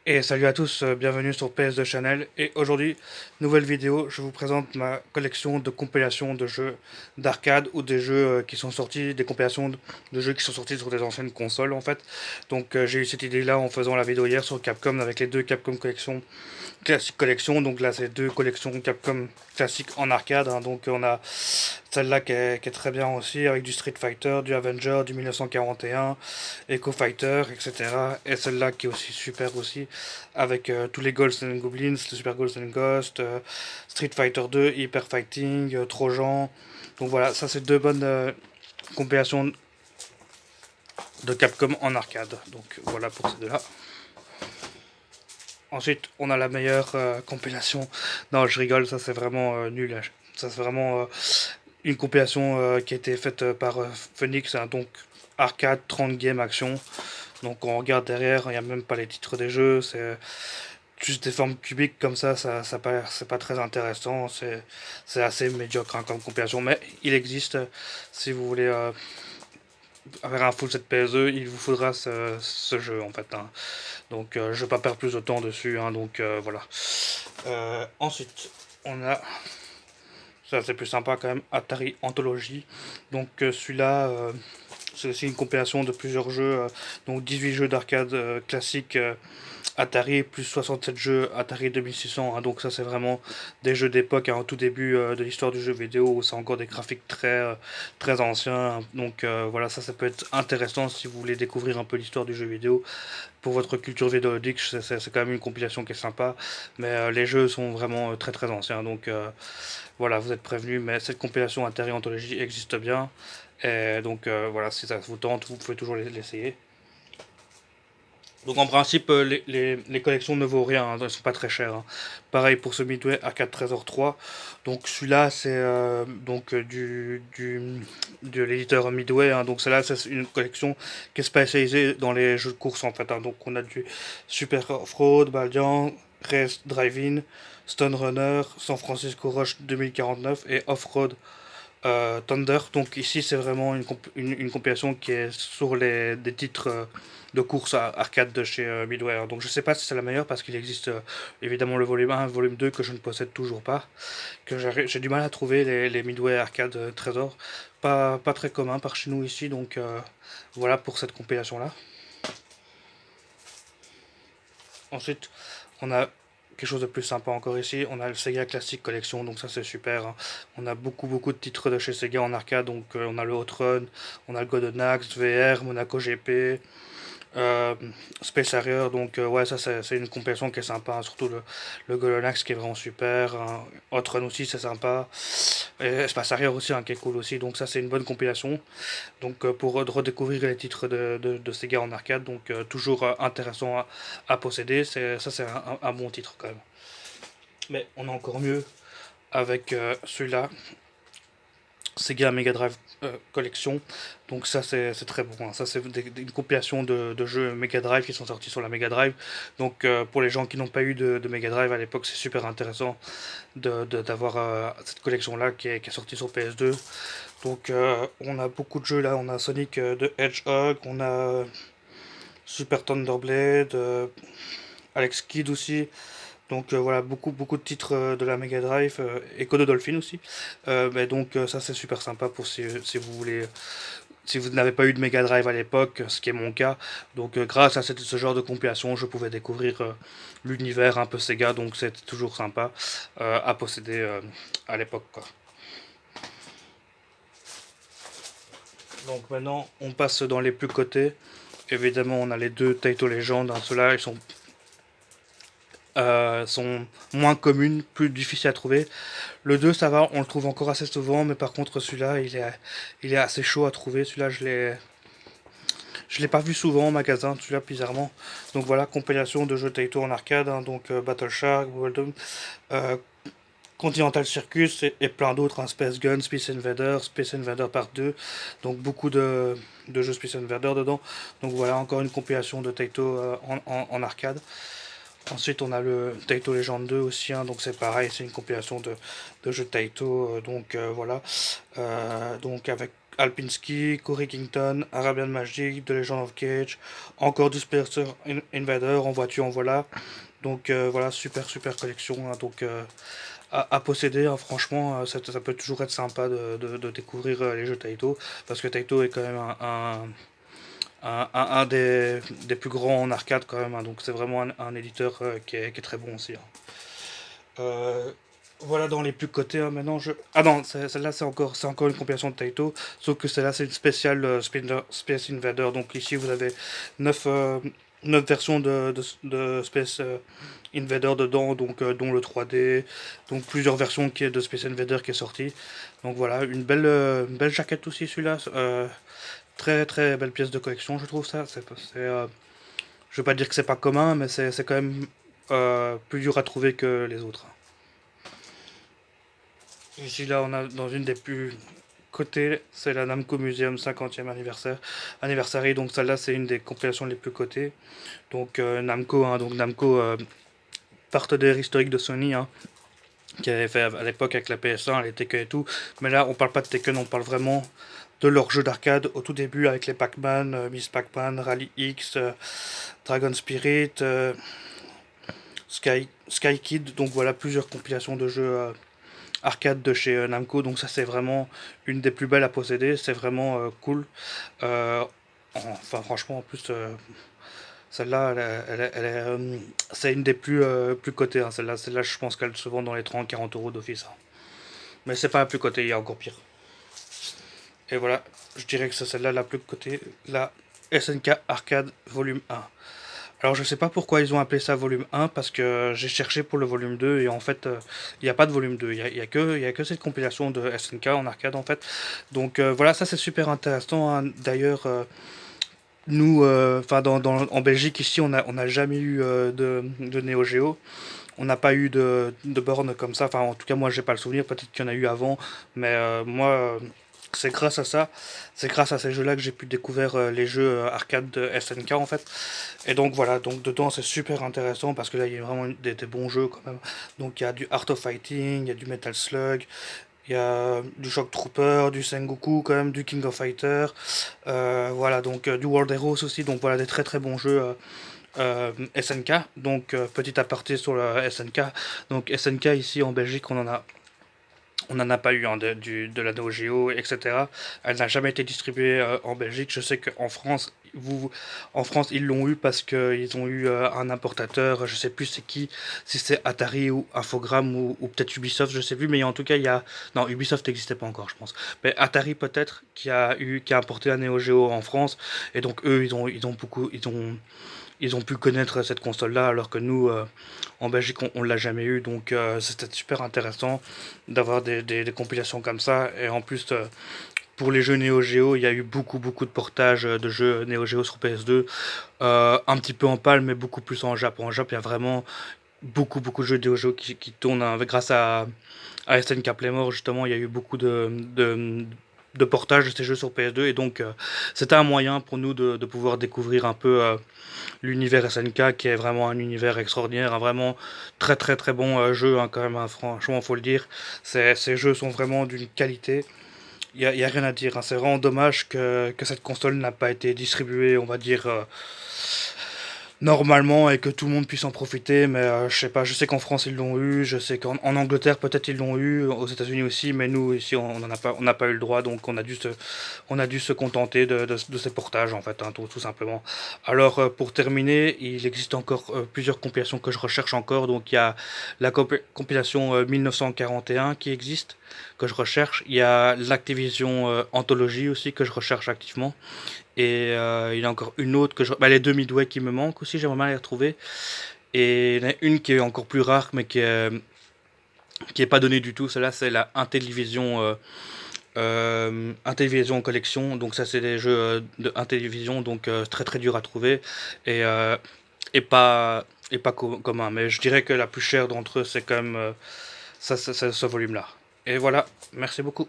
Et salut à tous, bienvenue sur PS2 Channel. Et aujourd'hui, nouvelle vidéo, je vous présente ma collection de compilations de jeux d'arcade ou des jeux qui sont sortis, des compilations de jeux qui sont sortis sur des anciennes consoles en fait. Donc j'ai eu cette idée là en faisant la vidéo hier sur Capcom avec les deux Capcom Collection classique collection. Donc là, c'est deux collections Capcom classiques en arcade, hein. Donc on a celle-là qui est très bien aussi, avec du Street Fighter, du Avenger, du 1941, Echo Fighter, etc. Et celle-là qui est aussi super aussi, avec tous les Ghosts and Goblins, le Super Ghosts and Ghost, Street Fighter 2, Hyper Fighting, Trojan. Donc voilà, ça c'est deux bonnes compilations de Capcom en arcade. Donc voilà pour ces deux-là. Ensuite, on a la meilleure compilation. Non, je rigole, ça c'est vraiment nul, hein. Ça c'est vraiment une compilation qui a été faite par Phoenix, hein, donc arcade, 30 games, action. Donc on regarde derrière, il n'y a même pas les titres des jeux, c'est juste des formes cubiques comme ça c'est pas très intéressant, c'est assez médiocre, hein, comme compilation, mais il existe. Si vous voulez faire un full set PSE, il vous faudra ce jeu en fait, hein. Donc je vais pas perdre plus de temps dessus, hein, donc voilà. Ensuite, on a ça c'est plus sympa quand même, Atari Anthology. Donc celui-là, c'est aussi une compilation de plusieurs jeux, donc 18 jeux d'arcade classiques Atari, plus 67 jeux Atari 2600, hein. Donc ça c'est vraiment des jeux d'époque, hein, au tout début de l'histoire du jeu vidéo, où c'est encore des graphiques très anciens. Donc voilà, ça peut être intéressant si vous voulez découvrir un peu l'histoire du jeu vidéo. Pour votre culture vidéoludique, c'est quand même une compilation qui est sympa, mais les jeux sont vraiment très anciens. Donc voilà, vous êtes prévenus, mais cette compilation Atari Anthology existe bien. Et donc voilà, si ça vous tente, vous pouvez toujours l'essayer. Donc en principe, les collections ne vaut rien, hein, elles sont pas très chères, hein. Pareil pour ce Midway Arcade Treasure 3. Donc celui-là, c'est donc de l'éditeur Midway, hein. Donc celle-là, c'est une collection qui est spécialisée dans les jeux de course en fait, hein. Donc on a du Super Off-Road, Baldian, Race Drive-In, Stone Runner, San Francisco Rush 2049 et Off-Road Thunder. Donc ici c'est vraiment une compilation qui est sur des titres de course arcade de chez Midway. Donc je sais pas si c'est la meilleure parce qu'il existe évidemment le volume 1 et le volume 2 que je ne possède toujours pas. Que j'ai du mal à trouver les Midway arcade Trésor. Pas très commun par chez nous ici. Donc voilà pour cette compilation là. Ensuite, on a quelque chose de plus sympa encore ici. On a le Sega Classic Collection, donc ça c'est super, hein. On a beaucoup de titres de chez Sega en arcade, donc on a le Hot Run, on a le Golden Axe, VR, Monaco GP, euh, Space Harrier. Donc ouais, ça c'est une compilation qui est sympa, hein. Surtout le Golden Axe qui est vraiment super, hein. Hot Run aussi c'est sympa. Et Space Harrier aussi, hein, qui est cool aussi. Donc ça c'est une bonne compilation. Donc pour redécouvrir les titres de Sega en arcade, donc toujours intéressant à posséder, ça c'est un bon titre quand même. Mais on a encore mieux avec celui-là, Sega Mega Drive Collection. Donc ça c'est très bon, hein. Ça c'est une compilation de jeux Mega Drive qui sont sortis sur la Mega Drive. Donc pour les gens qui n'ont pas eu de Mega Drive à l'époque, c'est super intéressant d'avoir cette collection-là qui est sortie sur PS2. Donc on a beaucoup de jeux là, on a Sonic de Hedgehog, on a Super Thunderblade, Alex Kidd aussi. Donc voilà, beaucoup de titres de la Mega Drive, et Code Dolphin aussi. Mais donc ça c'est super sympa pour si vous voulez, si vous n'avez pas eu de Mega Drive à l'époque, ce qui est mon cas. Donc grâce à ce genre de compilation, je pouvais découvrir l'univers un peu Sega, donc c'est toujours sympa à posséder à l'époque, quoi. Donc maintenant, on passe dans les plus cotés. Évidemment, on a les deux Taito Legend, hein. Ceux-là, ils sont moins communes, plus difficiles à trouver. Le 2 ça va, on le trouve encore assez souvent, mais par contre, celui-là, il est assez chaud à trouver. Celui-là, je l'ai pas vu souvent en magasin, celui-là, bizarrement. Donc voilà, compilation de jeux Taito en arcade, hein. Donc Battle Shark, World euh, Continental Circus et plein d'autres, hein. Space Gun, Space Invader Part 2. Donc beaucoup de jeux Space Invader dedans. Donc voilà, encore une compilation de Taito en arcade. Ensuite, on a le Taito Legend 2 aussi, hein. Donc c'est pareil, c'est une compilation de jeux de Taito. Donc voilà. Donc avec Alpinski, Cory Kington, Arabian Magic, The Legend of Cage, encore du Space Invader, en voiture, en voilà. Donc voilà, super collection, hein. Donc à posséder, hein, franchement, ça peut toujours être sympa de découvrir les jeux Taito, parce que Taito est quand même un des plus grands en arcade quand même, hein. Donc c'est vraiment un éditeur qui est très bon aussi, hein. Euh, voilà dans les plus cotés, hein. Maintenant je... Ah non, celle-là c'est encore une compilation de Taito, sauf que celle-là c'est une spéciale Space Invader. Donc ici vous avez 9 versions de Space Invader dedans, donc dont le 3D, donc plusieurs versions de Space Invader qui est sorti. Donc voilà, une belle jaquette aussi celui-là. Très belle pièce de collection, je trouve ça. Je vais pas dire que c'est pas commun, mais c'est quand même plus dur à trouver que les autres. Ici, là, on a dans une des plus cotées, c'est la Namco Museum 50e anniversaire. Anniversary, donc celle-là, c'est une des compilations les plus cotées. Donc Namco, hein, partenaire historique de Sony, hein, qui avait fait à l'époque avec la PS1, les Tekken et tout. Mais là, on parle pas de Tekken, on parle vraiment de leur jeu d'arcade au tout début avec les Pac-Man, Miss Pac-Man, Rally X, Dragon Spirit, Sky Kid. Donc voilà, plusieurs compilations de jeux arcade de chez Namco. Donc ça, c'est vraiment une des plus belles à posséder. C'est vraiment cool. Euh, enfin, franchement, en plus, celle-là, c'est une des plus cotées, hein. Celle-là, je pense qu'elle se vend dans les 30-40 € d'office, hein. Mais c'est pas la plus cotée, il y a encore pire. Et voilà, je dirais que c'est celle-là la plus cotée, la SNK Arcade Volume 1. Alors je sais pas pourquoi ils ont appelé ça volume 1, parce que j'ai cherché pour le volume 2 et en fait il n'y a pas de volume 2, il y a que cette compilation de SNK en arcade en fait. Donc voilà, ça c'est super intéressant, hein. D'ailleurs nous, enfin en Belgique ici on n'a jamais eu de Neo Geo. On n'a pas eu de borne comme ça, enfin en tout cas moi j'ai pas le souvenir, peut-être qu'il y en a eu avant, mais moi c'est grâce à ça, c'est grâce à ces jeux-là que j'ai pu découvrir les jeux arcade de SNK en fait. Et donc voilà, donc dedans c'est super intéressant parce que là il y a vraiment des bons jeux quand même. Donc il y a du Art of Fighting, il y a du Metal Slug, il y a du Shock Trooper, du Sengoku quand même, du King of Fighter, voilà donc du World Heroes aussi. Donc voilà des très bons jeux SNK. Donc petit aparté sur la SNK. Donc SNK ici en Belgique on n'en a pas eu, hein, de la Neo Geo, etc. Elle n'a jamais été distribuée en Belgique. Je sais qu'en France, en France, ils l'ont eu parce qu'ils ont eu un importateur. Je sais plus c'est qui, si c'est Atari ou Infogrames ou peut-être Ubisoft, je sais plus. Mais en tout cas, non, Ubisoft n'existait pas encore, je pense. Mais Atari peut-être qui a importé un Neo Geo en France. Et donc eux, ils ont pu connaître cette console-là, alors que nous, en Belgique, on l'a jamais eu. Donc c'était super intéressant d'avoir des compilations comme ça. Et en plus, pour les jeux Neo Geo, il y a eu beaucoup de portages de jeux Neo Geo sur PS2. Un petit peu en PAL, mais beaucoup plus en Jap. En Jap, il y a vraiment beaucoup de jeux Neo Geo qui tournent, hein. Grâce à SNK Playmore, justement, il y a eu beaucoup de portages de ces jeux sur PS2. Et donc, c'était un moyen pour nous de pouvoir découvrir un peu l'univers SNK, qui est vraiment un univers extraordinaire, un vraiment très bon jeu, hein, quand même, hein, franchement faut le dire. Ces jeux sont vraiment d'une qualité, y a rien à dire, hein. C'est vraiment dommage que cette console n'a pas été distribuée, on va dire, normalement, et que tout le monde puisse en profiter. Mais je sais pas, je sais qu'en France ils l'ont eu, je sais qu'en Angleterre peut-être ils l'ont eu, aux États-Unis aussi, mais nous ici on n'a pas eu le droit, donc on a dû se contenter de ces portages en fait, hein, tout simplement. Alors pour terminer, il existe encore plusieurs compilations que je recherche encore. Donc il y a la compilation 1941 qui existe, que je recherche. Il y a l'Activision Anthology aussi, que je recherche activement. Et il y en a encore une autre les deux Midway qui me manquent aussi, j'aimerais bien les retrouver. Et il y en a une qui est encore plus rare, mais qui est pas donnée du tout. Celle-là, c'est la Intellivision Collection. Donc ça, c'est des jeux de Intellivision, donc très dur à trouver. Et, euh, et pas commun. Mais je dirais que la plus chère d'entre eux, c'est quand même ce volume-là. Et voilà, merci beaucoup.